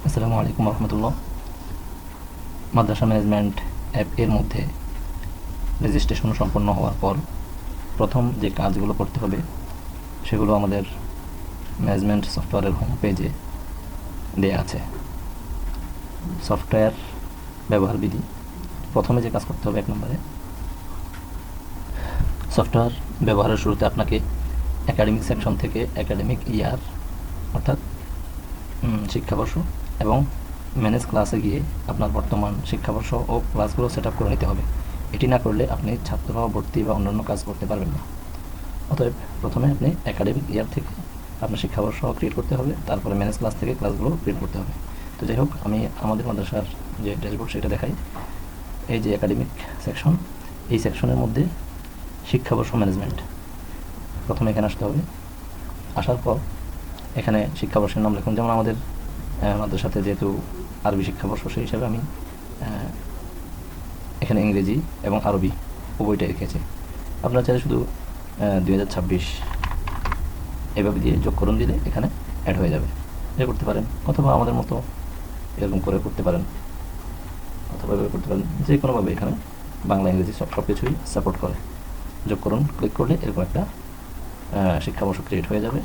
আসসালামু আলাইকুম রহমতুল্লাহ। মাদ্রাসা management app এর মধ্যে রেজিস্ট্রেশন সম্পন্ন হওয়ার পর প্রথম যে কাজগুলো করতে হবে সেগুলো আমাদের ম্যানেজমেন্ট সফটওয়্যারের হোম পেজে দেয়া আছে। সফটওয়্যার ব্যবহার বিধি, প্রথমে যে কাজ করতে হবে 1 নম্বরে, সফটওয়্যার ব্যবহারের শুরুতে আপনাকে একাডেমিক সেকশন থেকে একাডেমিক ইয়ার অর্থাৎ শিক্ষাবর্ষ এবং ম্যানেজ ক্লাসে গিয়ে আপনার বর্তমান শিক্ষাবর্ষ ও ক্লাসগুলো সেট আপ করে নিতে হবে। এটি না করলে আপনি ছাত্র ভর্তি বা অন্যান্য কাজ করতে পারবেন না। অতএব প্রথমে আপনি একাডেমিক ইয়ার থেকে আপনার শিক্ষাবর্ষ ক্রিয়েট করতে হবে, তারপরে ম্যানেজ ক্লাস থেকে ক্লাসগুলো ক্রিয়েট করতে হবে। তো যাই হোক, আমি আমাদের মাদ্রাসার যে ড্যাশবোর্ড সেটা দেখাই। এই যে একাডেমিক সেকশন, এই সেকশনের মধ্যে শিক্ষাবর্ষ ম্যানেজমেন্ট, প্রথমে এখানে আসতে হবে। আসার পর এখানে শিক্ষাবর্ষের নাম লিখুন। যেমন আমাদের মাদ্রাসাতে যেহেতু আরবি শিক্ষাবর্ষ, সেই হিসাবে আমি এখানে ইংরেজি এবং আরবি উভয়টাই রেখেছি। আপনারা চাইলে শুধু 2026 এভাবে দিয়ে যোগ করুন, দিলে এখানে অ্যাড হয়ে যাবে। এটা করতে পারেন, অথবা আমাদের মতো এরকম করে করতে পারেন, অথবা এভাবে করতে পারেন। যে কোনোভাবে এখানে বাংলা ইংরেজি সব কিছুই সাপোর্ট করে। যোগ করুন, ক্লিক করলে এরকম একটা শিক্ষাবর্ষ ক্রিয়েট হয়ে যাবে।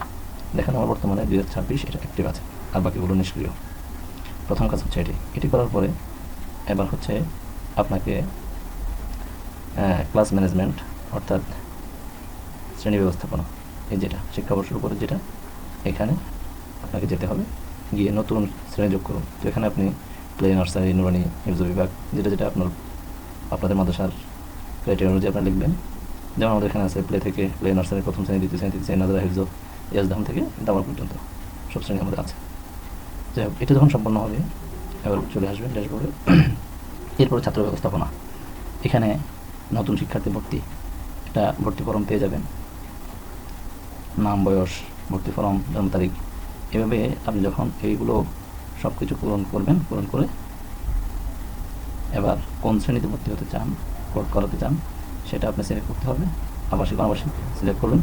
দেখেন আমার বর্তমানে 2026 এটা অ্যাক্টিভ আছে, আর বাকিগুলো নিষ্ক্রিয়। প্রথম কাজ হচ্ছে এটি করার পরে এবার হচ্ছে আপনাকে ক্লাস ম্যানেজমেন্ট অর্থাৎ শ্রেণী ব্যবস্থাপনা, এই যেটা শিক্ষাবর্ষের উপরে যেটা, এখানে আপনাকে যেতে হবে, গিয়ে নতুন শ্রেণী যোগ করুন। তো এখানে আপনি প্লে, নার্সারি, নুরানি, হিফজ বিভাগ, যেটা আপনাদের মাদ্রাসার ক্রাইটেরিয়া অনুযায়ী আপনারা লিখবেন। যেমন আমাদের এখানে আছে প্লে থেকে প্লে, নার্সারি, প্রথম শ্রেণী, দ্বিতীয় শ্রেণী, তৃতীয় শ্রেণী, নাজারা, হিফজ, ইয়াজদাম থেকে দাওয়ার পর্যন্ত সব শ্রেণী আমাদের আছে। যাই হোক, এটা যখন সম্পন্ন হবে এবার চলে আসবেন ড্যাশবোর্ডে। এরপরে ছাত্র ব্যবস্থাপনা, এখানে নতুন শিক্ষার্থী ভর্তি, একটা ভর্তি ফর্ম পেয়ে যাবেন। নাম, বয়স, ভর্তি ফর্ম, জন্ম তারিখ, এভাবে আপনি যখন এইগুলো সব কিছু পূরণ করবেন, পূরণ করে এবার কোন শ্রেণীতে ভর্তি হতে চান, করাতে চান, সেটা আপনি সিলেক্ট করতে হবে। আবাসিক অনাবাসিক সিলেক্ট করবেন।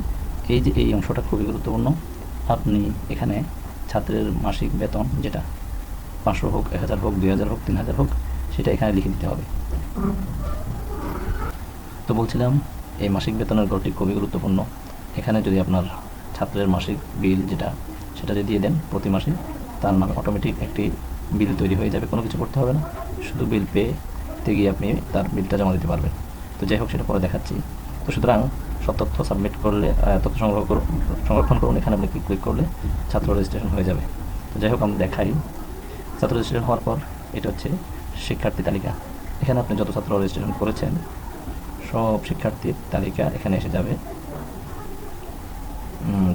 এই অংশটা খুবই গুরুত্বপূর্ণ। আপনি এখানে ছাত্রের মাসিক বেতন, যেটা 500 হোক, 1000 হোক, 2000 হোক, 3000 হোক, সেটা এখানে লিখে দিতে হবে। তো বলছিলাম, এই মাসিক বেতনের ঘরটি খুবই গুরুত্বপূর্ণ। এখানে যদি আপনার ছাত্রের মাসিক বিল যেটা, সেটা যদি দিয়ে দেন প্রতি মাসে, তার নামে অটোমেটিক একটি বিল তৈরি হয়ে যাবে। কোনো কিছু করতে হবে না, শুধু বিল পেতে গিয়ে আপনি তার বিলটা জমা দিতে পারবেন। তো যাই হোক, সেটা পরে দেখাচ্ছি। তো সুতরাং সব তথ্য সাবমিট করলে, তথ্য সংরক্ষণ করুন। এখানে আপনি ক্লিক করলে ছাত্র রেজিস্ট্রেশন হয়ে যাবে। তো যাই হোক, আমি দেখাই। ছাত্র রেজিস্ট্রেশন হওয়ার পর এটা হচ্ছে শিক্ষার্থী তালিকা। এখানে আপনি যত ছাত্র রেজিস্ট্রেশন করেছেন সব শিক্ষার্থীর তালিকা এখানে এসে যাবে।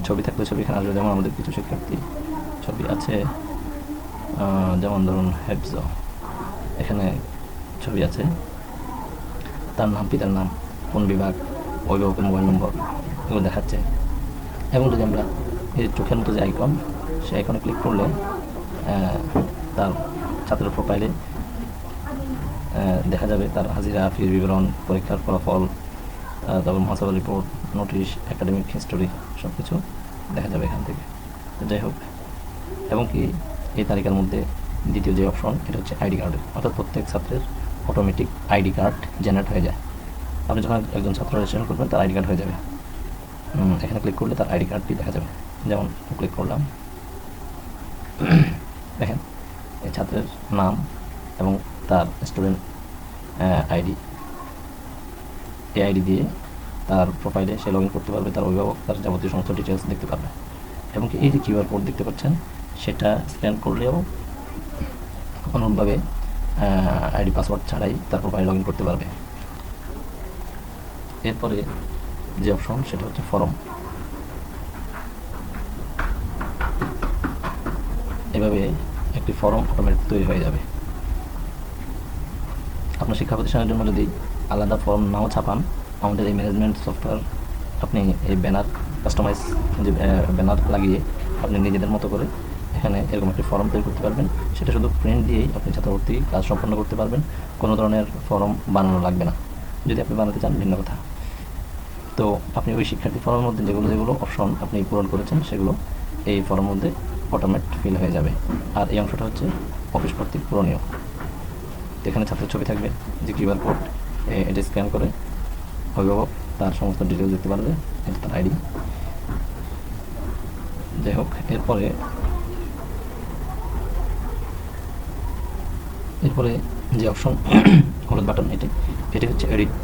ছবি থাকলে ছবি এখানে আসবে। যেমন আমাদের কিছু শিক্ষার্থী ছবি আছে, যেমন ধরুন হেফজ, এখানে ছবি আছে, তার নাম, পিতার নাম, কোন বিভাগ, অভিভাবকের মোবাইল নম্বর, এগুলো দেখাচ্ছে। এবং যদি আমরা এই চোখের মতো যে আইকন, সেই আইকনে ক্লিক করলে তার ছাত্রের প্রোফাইলে দেখা যাবে তার হাজিরা, ফির বিবরণ, পরীক্ষার ফলাফল, তারপর মহাসভা রিপোর্ট, নোটিশ, একাডেমিক হিস্টোরি, সব কিছু দেখা যাবে এখান থেকে। যাই হোক, এবং কি এই তালিকার মধ্যে দ্বিতীয় যে অপশন, এটা হচ্ছে আইডি কার্ডের, অর্থাৎ প্রত্যেক ছাত্রের অটোমেটিক আইডি কার্ড জেনারেট হয়ে যায়। আপনি যখন একজন ছাত্র রেজিস্ট্রেশন করবেন, তার আইডি কার্ড হয়ে যাবে। এখানে ক্লিক করলে তার আইডি কার্ডটি দেখা যাবে। যেমন ক্লিক করলাম, দেখেন এই ছাত্রের নাম এবং তার স্টুডেন্ট আইডি, এই আইডি দিয়ে তার প্রোফাইলে সে লগ ইন করতে পারবে, তার অভিভাবক, তার যাবতীয় সমস্ত ডিটেলস দেখতে পারবে। এবং কি এই যে কিউআর কোড দেখতে পাচ্ছেন, সেটা স্ক্যান করলেও অনুরূপভাবে আইডি পাসওয়ার্ড ছাড়াই তার প্রোফাইল লগ ইন করতে পারবে। এরপরে যে অপশন, সেটা হচ্ছে ফর্ম। এভাবে একটি ফর্ম অটোমেটিক তৈরি হয়ে যাবে। আপনার শিক্ষা প্রতিষ্ঠানের জন্য যদি আলাদা ফর্ম নাও ছাপান, আমাদের এই ম্যানেজমেন্ট সফটওয়্যার, আপনি এই ব্যানার কাস্টমাইজ, যে ব্যানার লাগিয়ে আপনি নিজেদের মতো করে এখানে এরকম একটি ফর্ম তৈরি করতে পারবেন। সেটা শুধু প্রিন্ট দিয়েই আপনি ছাত্রভর্তি কাজ সম্পন্ন করতে পারবেন। কোনো ধরনের ফর্ম বানানো লাগবে না। যদি আপনি বানাতে চান, ভিন্ন কথা। তো আপনি ওই শিক্ষার্থী ফর্মের মধ্যে যেগুলো অপশন আপনি পূরণ করেছেন, সেগুলো এই ফর্মের মধ্যে অটোমেট ফিল হয়ে যাবে। আর এই অংশটা হচ্ছে অফিস কর্তৃক পূরণীয়। এখানে ছাত্রের ছবি থাকবে, যে কিউআর কোড, এটা স্ক্যান করে অভিভাবক তার সমস্ত ডিটেলস দিতে পারবে, এটা তার আইডি। যাই হোক, এরপরে যে অপশন হলুদ বাটন, এটি হচ্ছে এডিট।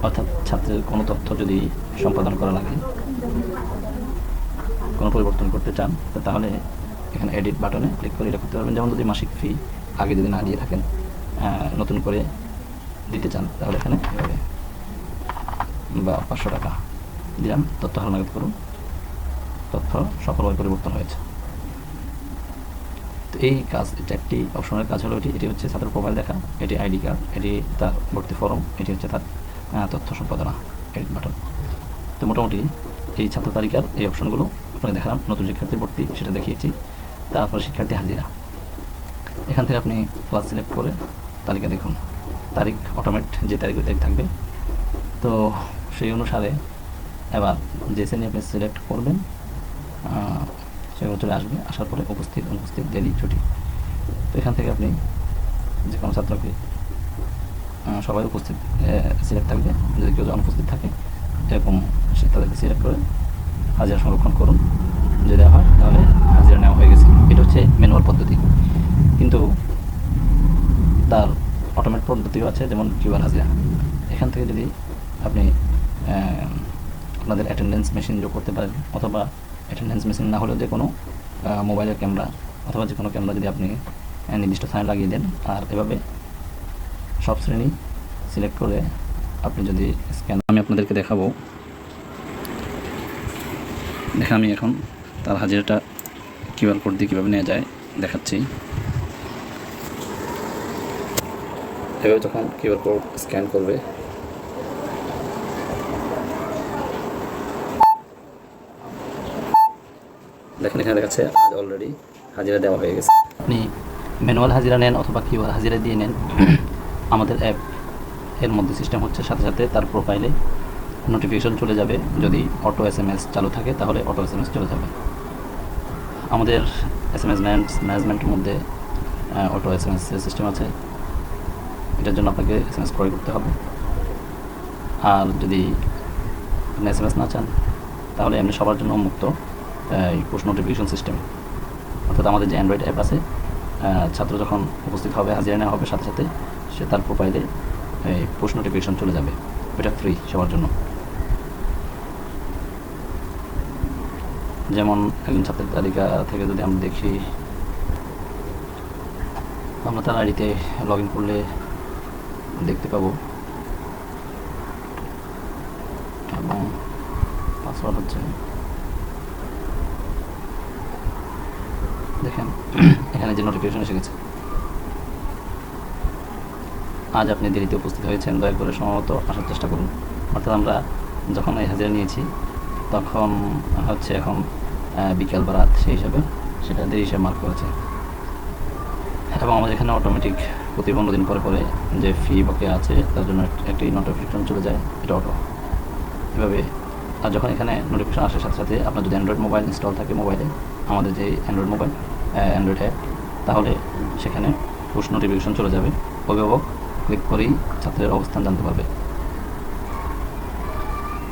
অর্থাৎ ছাত্রের কোনো তথ্য যদি সম্পাদন করা লাগে, কোনো পরিবর্তন করতে চান, তাহলে এখানে এডিট বাটনে ক্লিক করে এটা করতে পারবেন। যেমন যদি মাসিক ফি আগে যদি না দিয়ে থাকেন, নতুন করে দিতে চান, তাহলে এখানে এভাবে বা 500 টাকা দিলাম, তথ্য হালনাগাদ করুন, তথ্য সফলভাবে পরিবর্তন হয়েছে। তো এই কাজ, এটা একটি অপশনের কাজ হলো এটি হচ্ছে ছাত্রের প্রোফাইল দেখা, এটি আইডি কার্ড, এটি তার ভর্তি ফর্ম, এটি হচ্ছে তার তথ্য সম্পাদনা, এডিট বাটন। তো মোটামুটি এই ছাত্র তালিকার এই অপশনগুলো আপনাকে দেখালাম। নতুন শিক্ষার্থী ভর্তি সেটা দেখিয়েছি। তারপরে শিক্ষার্থী হাজিরা, এখান থেকে আপনি ক্লাস সিলেক্ট করে তালিকা দেখুন, তারিখ অটোমেট যে তারিখ থাকবে। তো সেই অনুসারে এবার যে শ্রেণী আপনি সিলেক্ট করবেন সেগুলো চলে আসবে, আসার পরে উপস্থিত, অনুপস্থিত, দেরি, ছুটি। তো এখান থেকে আপনি যে কোনো ছাত্রকে, সবাই উপস্থিত সিলেক্ট থাকবে, যদি কেউ অনুপস্থিত থাকে এরকম তাদেরকে সিলেক্ট করে হাজিরা সংরক্ষণ করুন। যদি দেওয়া হয় তাহলে হাজিরা নেওয়া হয়ে গেছে। এটা হচ্ছে ম্যানুয়াল পদ্ধতি, কিন্তু তার অটোমেট পদ্ধতিও আছে, যেমন কিউআর হাজিরা। এখান থেকে যদি আপনি আপনাদের অ্যাটেন্ডেন্স মেশিন যোগ করতে পারেন, অথবা অ্যাটেন্ডেন্স মেশিন না হলেও যে কোনো মোবাইলের ক্যামেরা অথবা যে কোনো ক্যামেরা যদি আপনি নির্দিষ্ট স্থানে লাগিয়ে দেন, আর এভাবে সব শ্রেণী সিলেক্ট করে আপনি যদি স্ক্যান, আমি আপনাদেরকে দেখাবো। আমি এখন তার হাজিরাটা কিউআর কোড দিয়ে কীভাবে নেওয়া যায় দেখাচ্ছি। এভাবে যখন কিউআর কোড স্ক্যান করবে, দেখেন এখানে দেখাচ্ছে আজ অলরেডি হাজিরা দেওয়া হয়ে গেছে। আপনি ম্যানুয়াল হাজিরা নেন অথবা কিউআর হাজিরা দিয়ে নেন, আমাদের অ্যাপ এর মধ্যে সিস্টেম হচ্ছে সাথে সাথে তার প্রোফাইলে নোটিফিকেশন চলে যাবে। যদি অটো SMS চালু থাকে তাহলে অটো SMS চলে যাবে। আমাদের SMS ম্যানেজমেন্টের মধ্যে অটো SMS সিস্টেম আছে, এটার জন্য আপনাকে SMS ক্রয় করতে হবে। আর যদি আপনি SMS না চান, তাহলে এমনি সবার জন্য মুক্ত পুশ নোটিফিকেশন সিস্টেম। অর্থাৎ আমাদের যে অ্যান্ড্রয়েড অ্যাপ আছে, ছাত্র যখন উপস্থিত হবে, হাজিরা নেওয়া হবে, সাথে সাথে সে তার প্রোফাইলে পুশ নোটিফিকেশন চলে যাবে। এটা ফ্রি সবার জন্য। যেমন একজন ছাত্রের তালিকা থেকে যদি আমরা দেখি, আমরা তার আইডিতে লগ ইন করলে দেখতে পাবো, এবং পাসওয়ার্ড হচ্ছে, দেখেন এখানে যে নোটিফিকেশন এসে গেছে। আজ আপনি দেরিতে উপস্থিত হয়েছেন, দয়া করে সময়মত আসার চেষ্টা করুন। অর্থাৎ আমরা যখন এই হাজিরা নিয়েছি তখন হচ্ছে এখন বিকেল বা রাত, সেই হিসাবে সেটা দেরি হিসেবে মার্ক করেছে। এবং আমাদের এখানে অটোমেটিক প্রতি 15 দিন পরে পরে যে ফি বকেয়া আছে তার জন্য একটি নোটিফিকেশন চলে যায়, এটা অটো এভাবে। আর যখন এখানে নোটিফিকেশন আসার সাথে সাথে আপনার যদি অ্যান্ড্রয়েড মোবাইল ইনস্টল থাকে মোবাইলে, আমাদের যে অ্যান্ড্রয়েড মোবাইল, অ্যান্ড্রয়েড অ্যাপ, তাহলে সেখানে পুশ নোটিফিকেশন চলে যাবে। অভিভাবক ক্লিক করেই ছাত্রের অবস্থান জানতে পারবে।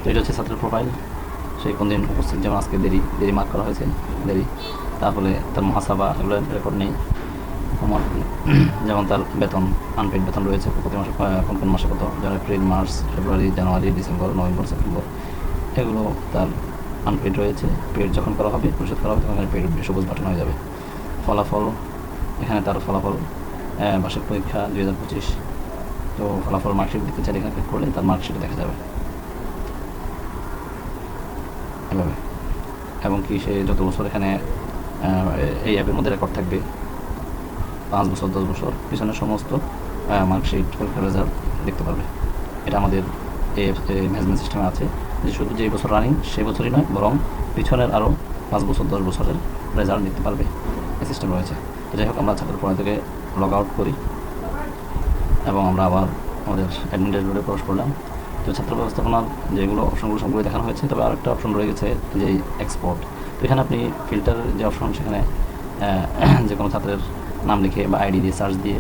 তো এটা হচ্ছে ছাত্রের প্রোফাইল, সেই কোন দিন উপস্থিত, যেমন আজকে দেরি মার্ক করা হয়েছে, দেরি। তারপরে তার মহাসাবা, এগুলো রেকর্ড নেই। যেমন তার বেতন, আনপেড বেতন রয়েছে প্রতি মাসে, কোন কোন মাসে কত, যেমন এপ্রিল, মার্চ, ফেব্রুয়ারি, জানুয়ারি, ডিসেম্বর, নভেম্বর, সেপ্টেম্বর, এগুলো তার আনপেড রয়েছে। পেড যখন করা হবে, পরিশোধ করা হবে, তখন পেড সবুজ বাটন হয়ে যাবে। ফলাফল, এখানে তার ফলাফল বার্ষিক পরীক্ষা 2025, তো ফলাফল মার্কশিট দিতে চাইলে এখানে ক্লিক করলে তার মার্কশিটে দেখা যাবে এভাবে। এবং কি সে যত বছর এখানে এই অ্যাপের মধ্যে রেকর্ড থাকবে, 5 বছর, 10 বছর, পিছনের সমস্ত মার্কশিট, পরীক্ষার রেজাল্ট দেখতে পারবে। এটা আমাদের এই ম্যানেজমেন্ট সিস্টেমে আছে, যে শুধু যেই বছর রানিং সেই বছরই নয়, বরং পিছনের আরও 5 বছর, 10 বছরের রেজাল্ট দেখতে পারবে, এই সিস্টেম রয়েছে। তো যাই হোক, আমরা ছাত্রের পড়া থেকে লগ আউট করি এবং আমরা আবার আমাদের অ্যাডমিন ড্যাশবোর্ডে প্রবেশ করলাম। তো ছাত্র ব্যবস্থাপনার যেগুলো অপশনগুলো সবগুলো দেখানো হয়েছে, তবে আরেকটা অপশন রয়ে গেছে যে এক্সপোর্ট। তো এখানে আপনি ফিল্টার যে অপশন, সেখানে যে কোনো ছাত্রের নাম লিখে বা আইডি দিয়ে সার্চ দিয়ে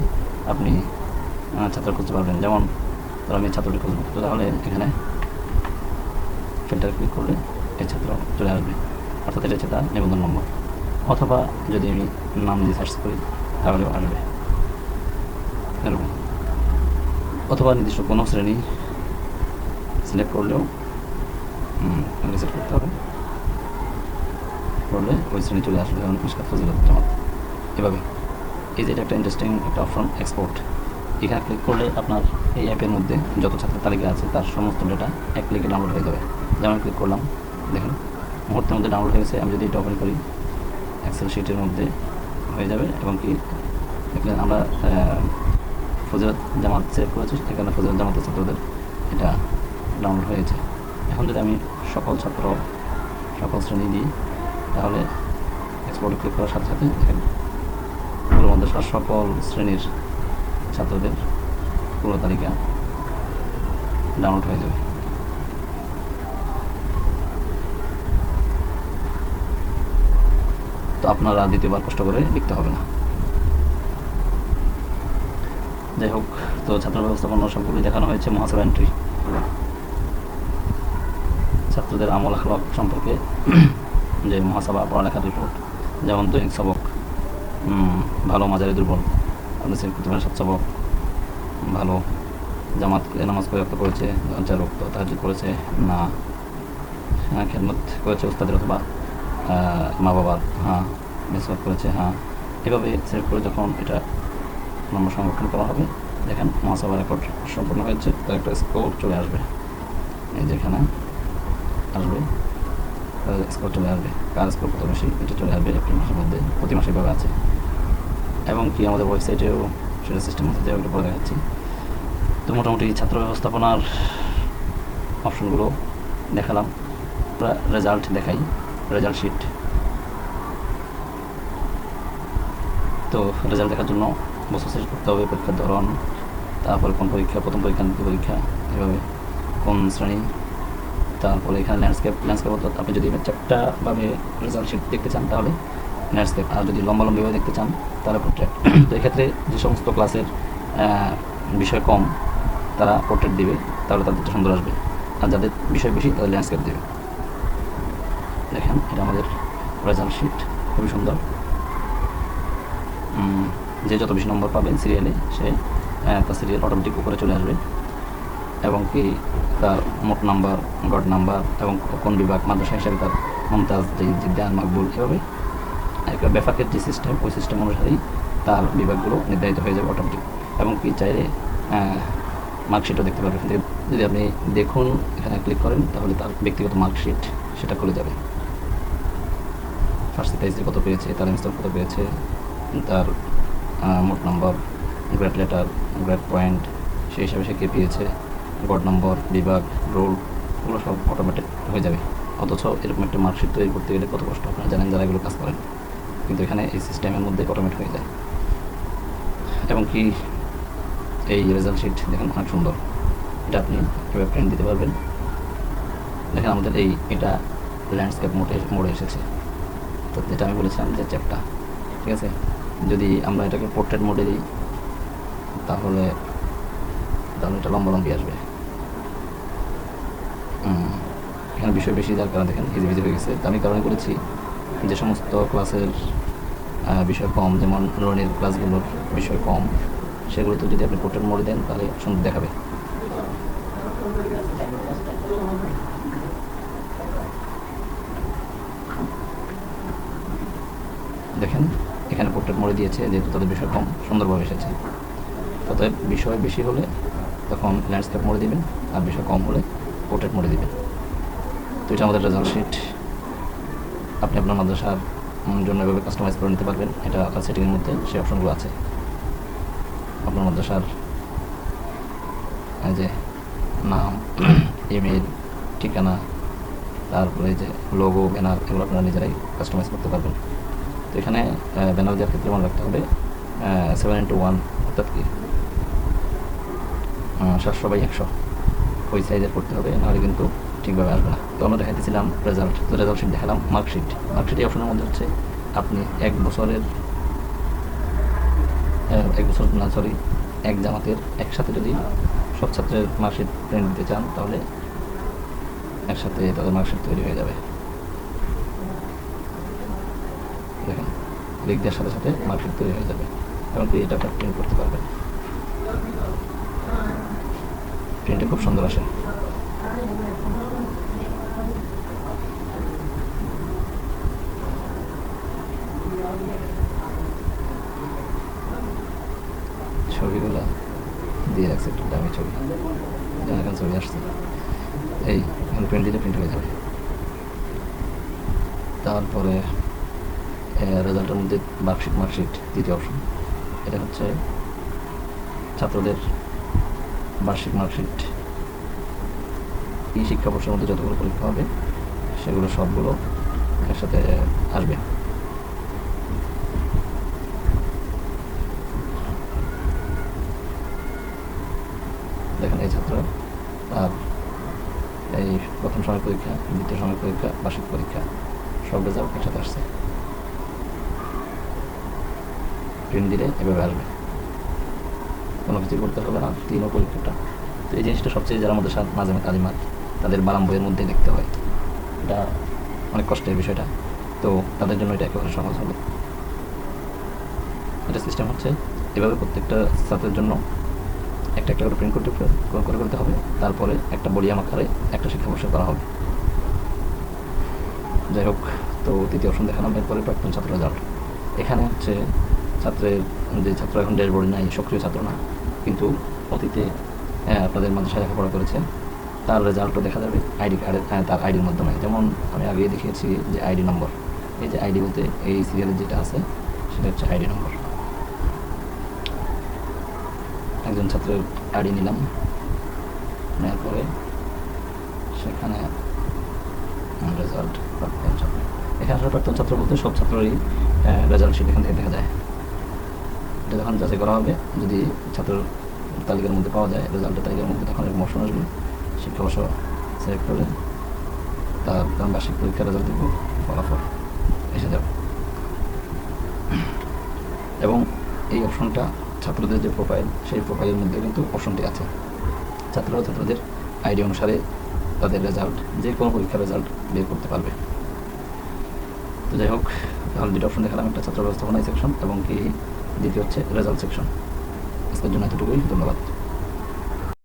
আপনি ছাত্র খুঁজতে পারবেন। যেমন ধরো আমি ছাত্রটি খুঁজবো, তাহলে এখানে ফিল্টার ক্লিক করলে এই ছাত্র চলে আসবে, অর্থাৎ এটা হচ্ছে তার নিবন্ধন নম্বর। অথবা যদি আমি নাম দিয়ে সার্চ করি তাহলেও আসবে এরকম। অথবা নির্দিষ্ট কোনো শ্রেণী সিলেক্ট করলেও রিসেট করতে হবে, করলে ওই শ্রেণী চলে আসবে, যেমন মিশকাত ফজিলত জামাত। এভাবে এই যে এটা একটা ইন্টারেস্টিং একটা অপশন এক্সপোর্ট। এখানে ক্লিক করলে আপনার এই অ্যাপের মধ্যে যত ছাত্রের তালিকা আছে তার সমস্ত ডেটা এক ক্লিকে ডাউনলোড হয়ে যাবে। যেমন ক্লিক করলাম, দেখেন মুহূর্তের মধ্যে ডাউনলোড হয়ে গেছে। আমি যদি এটা ওপেন করি এক্সেল শিটের মধ্যে হয়ে যাবে। এবং কি দেখলেন আমরা ফজিলত জামাত সেভ করেছি, এখানে ফজিলত জামাতের ছাত্রদের এটা ডাউনলোড হয়েছে। এখন যদি আমি সকল ছাত্র সকল শ্রেণী দিই, তাহলে এক্সপোর্টে ক্লিক করার সাথে সাথে দেখেন পুরো মাদ্রাসার সকল শ্রেণীর ছাত্রদের পুরো তালিকা ডাউনলোড হয়ে যাবে। তো আপনারা দ্বিতীয়বার কষ্ট করে লিখতে হবে না। যাই হোক, তো ছাত্র ব্যবস্থাপনা সবগুলি দেখানো হয়েছে। মহাসভা এন্ট্রি, ছাত্রদের আমল আখলাক সম্পর্কে যে মহাসভা পড়ালেখার রিপোর্ট, যেমন তো এক সবক ভালো, মাঝারি, দুর্বল, আপনি সিলেক্ট করতে পারেন 7 সবক ভালো, জামাত নামাজ করে রক্ত করেছে, রক্ত তাহাজ্জুদ করেছে না, খেদমত করেছে উস্তাদের অথবা মা বাবার, হ্যাঁ, মিসওয়াক করেছে, হ্যাঁ। এভাবে সিলেক্ট করে যখন এটা নম্বর সংরক্ষণ করা হবে, দেখেন মহাসভা রেকর্ড সম্পূর্ণ হয়েছে, তার একটা স্কোর চলে আসবে। এই যেখানে আসবে স্কোর চলে আসবে, কার স্কোর কত বেশি এটা চলে আসবে এপ্রিল মাসের মধ্যে, প্রতি মাসে এভাবে আছে। এবং কি আমাদের ওয়েবসাইটেও সেটা সিস্টেম আছে, যেভাবে পরে দেখাচ্ছি। তো মোটামুটি ছাত্র ব্যবস্থাপনার অপশনগুলো দেখালাম। রেজাল্ট দেখাই, রেজাল্ট শিট। তো রেজাল্ট দেখার জন্য বছর শেষ করতে হবে, পরীক্ষার ধরন, তারপরে কোন পরীক্ষা, প্রথম পরীক্ষা, দ্বিতীয় পরীক্ষা, এভাবে কোন শ্রেণী, তারপরে এখানে ল্যান্ডস্কেপ অর্থাৎ আপনি যদি চ্যাপ্টারভাবে রেজাল্ট শিট দেখতে চান তাহলে ল্যান্ডস্কেপ, আর যদি লম্বাভাবে দেখতে চান তাহলে পোর্ট্রেট। তো এক্ষেত্রে যে সমস্ত ক্লাসের বিষয় কম তারা পোর্ট্রেট দিবে, তাহলে তাদেরটা সুন্দর আসবে, আর যাদের বিষয় বেশি তাদের ল্যান্ডস্কেপ দেবে। দেখেন এটা আমাদের রেজাল্ট শিট, খুবই সুন্দর। যে যত বেশি নম্বর পাবে সিরিয়ালে, সে তার সিরিয়াল অটোমেটিক উপরে চলে আসবে। এবং কি তার মোট নাম্বার, গড় নাম্বার, এবং কোন বিভাগ, মাদ্রাসা হিসাবে তার মমতাজ, জিদ্দান, মকবুল, এভাবে একটা বেফাকের যে সিস্টেম, ওই সিস্টেম অনুসারেই তার বিভাগগুলো নির্ধারিত হয়ে যাবে অটোমেটিক। এবং কি চাইলে মার্কশিটও দেখতে পারবেন। যদি আপনি দেখুন এখানে ক্লিক করেন, তাহলে তার ব্যক্তিগত মার্কশিট সেটা খুলে যাবে। ফার্স্ট পেজে কত পেয়েছে, তার ইনস্টল কত পেয়েছে, তার মোট number, grade letter, grade point, সেই হিসাবে সে কে পেয়েছে, গড় নম্বর, বিভাগ, রোল, এগুলো সব অটোমেটিক হয়ে যাবে। অথচ এরকম একটা মার্কশিট তৈরি করতে গেলে কত কষ্ট, আপনারা জানেন যারা এগুলো কাজ করেন, কিন্তু এখানে এই সিস্টেমের মধ্যে অটোমেট হয়ে যায়। এবং কি এই রেজাল্ট শিট দেখেন অনেক সুন্দর, এটা আপনি এভাবে প্রিন্ট দিতে পারবেন। দেখেন আমাদের এটা ল্যান্ডস্কেপ মোডে এসেছে, তো যেটা আমি বলেছিলাম যে চ্যাপ্টার, ঠিক আছে। যদি আমরা এটাকে পোর্ট্রেট মোডে দিই তাহলে এটা লম্বি আসবে। এখানে বিষয় বেশি, যার কারণে দেখেন ইজি হয়ে গেছে। আমি কারণে করেছি যে সমস্ত ক্লাসের বিষয় কম, যেমন নুরানির ক্লাসগুলোর বিষয় কম, সেগুলো তো যদি আপনি পোর্ট্রেট মোডে দেন তাহলে সুন্দর দেখাবে। দেখেন এখানে পোর্ট্রেট মোডে দিয়েছে, যেহেতু তাদের বিষয় কম, সুন্দরভাবে এসেছে। অতএব বিষয় বেশি হলে তখন ল্যান্ডস্কেপ মোডে দিবেন, আর বিষয় কম হলে পোর্ট্রেট মোডে দিবেন। তো এটা আমাদের রেজাল্ট শিট। আপনি আপনার মাদ্রাসার জন্য এভাবে কাস্টমাইজ করে নিতে পারবেন। এটা আপনার সেটিংয়ের মধ্যে সেই অপশনগুলো আছে। আপনার মাদ্রাসার যে নাম, ইমেল, ঠিকানা, তারপরে যে লোগো, ব্যানার, এগুলো আপনারা নিজেরাই কাস্টমাইজ করতে পারবেন। তো এখানে ব্যানার দেওয়ার ক্ষেত্রে মনে রাখতে হবে 7:1, অর্থাৎ কি 700/100 ওই সাইজের করতে হবে, নাহলে কিন্তু ঠিকভাবে আসবে না। তো আমরা দেখাইতেছিলাম রেজাল্ট, তো রেজাল্ট শিট দেখালাম। মার্কশিট এই অপশনের মধ্যে হচ্ছে আপনি এক বছর না সরি, এক জামাতের একসাথে যদি সব ছাত্রের মার্কশিট প্রিন্ট দিতে চান, তাহলে একসাথে তাদের মার্কশিট তৈরি হয়ে যাবে। দেখেন, লিখ দেওয়ার সাথে সাথে মার্কশিট তৈরি হয়ে যাবে, এমনকি এটা আপনার প্রিন্ট করতে পারবেন। প্রিন্টে খুব সুন্দর আসে। ছবিগুলো দিয়ে রাখছে একটু দামি ছবি, এখন ছবি আসছে, এই এখন প্রিন্ট দিলে প্রিন্ট হয়ে যাবে। তারপরে রেজাল্টের মধ্যে মার্কশিট দ্বিতীয় অপশন, এটা হচ্ছে ছাত্রদের বার্ষিক মার্কশিট। এই শিক্ষাবর্ষের মধ্যে যতগুলো পরীক্ষা হবে সেগুলো সবগুলো একসাথে আসবে। দেখেন, এই ছাত্র আর এই প্রথম সময় পরীক্ষা, দ্বিতীয় সময় পরীক্ষা, বার্ষিক পরীক্ষা সব রেজাল্ট একসাথে আসছে। প্রিন্ট দিলে এভাবে আসবে, কোনো কিছু করতে হবে না, তিনও পরীক্ষাটা। তো এই জিনিসটা সবচেয়ে যারা আমাদের সাথে মাঝে কালিমাত তাদের বারাম বইয়ের মধ্যে দেখতে হয়, এটা অনেক কষ্টের বিষয়টা, তো তাদের জন্য এটা একেবারে সহজ হবে। এটা সিস্টেম হচ্ছে এভাবে প্রত্যেকটা ছাত্রের জন্য একটা একটা করে প্রিন্ট করতে হবে, তারপরে একটা বলিয়াম আকারে একটা শিক্ষাবর্ষ করা হবে। যাই হোক, তো তৃতীয় অপশন দেখালাম। এরপরে প্রাক্তন ছাত্র রেজাল্ট। এখানে হচ্ছে ছাত্রের যে ছাত্র এখন ড্যাশবোর্ডে নাই, সক্রিয় ছাত্র না, কিন্তু অতীতে আপনাদের মাদ্রাসায় লেখাপড়া করেছে, তার রেজাল্টও দেখা যাবে আইডি কার্ডের, তার আইডির মাধ্যমে। যেমন আমি আগে দেখিয়েছি যে আইডি নম্বর, এই যে আইডি বলতে এই সিরিয়ালের যেটা আছে সেটা হচ্ছে আইডি নম্বর। একজন ছাত্রের আইডি নিলাম, নেওয়ার পরে সেখানে রেজাল্ট প্রাক্তন ছাত্র। এখানে আসলে প্রাক্তন ছাত্র বলতে সব ছাত্রেরই রেজাল্ট শিট এখান থেকে দেখা যায়। এটা যখন যাচাই করা হবে, যদি ছাত্র তালিকার মধ্যে পাওয়া যায়, রেজাল্টের তালিকার মধ্যে, তখন এরকম অপশন আসবে, শিক্ষাবর্ষ সিলেক্ট করে তার বার্ষিক পরীক্ষার রেজাল্ট দেখব, ফলাফল এসে যাবে। এবং এই অপশনটা ছাত্রদের যে প্রোফাইল, সেই প্রোফাইলের মধ্যে কিন্তু অপশনটি আছে। ছাত্ররা ছাত্রদের আইডি অনুসারে তাদের রেজাল্ট, যে কোনো পরীক্ষার রেজাল্ট বের করতে পারবে। তো যাই হোক, তাহলে দুটো অপশন দেখালাম, একটা ছাত্র ব্যবস্থাপনা সেকশন এবং কি দ্বিতীয় হচ্ছে রেজাল্ট সেকশন। আজকের জন্য এতটুকুই, ধন্যবাদ।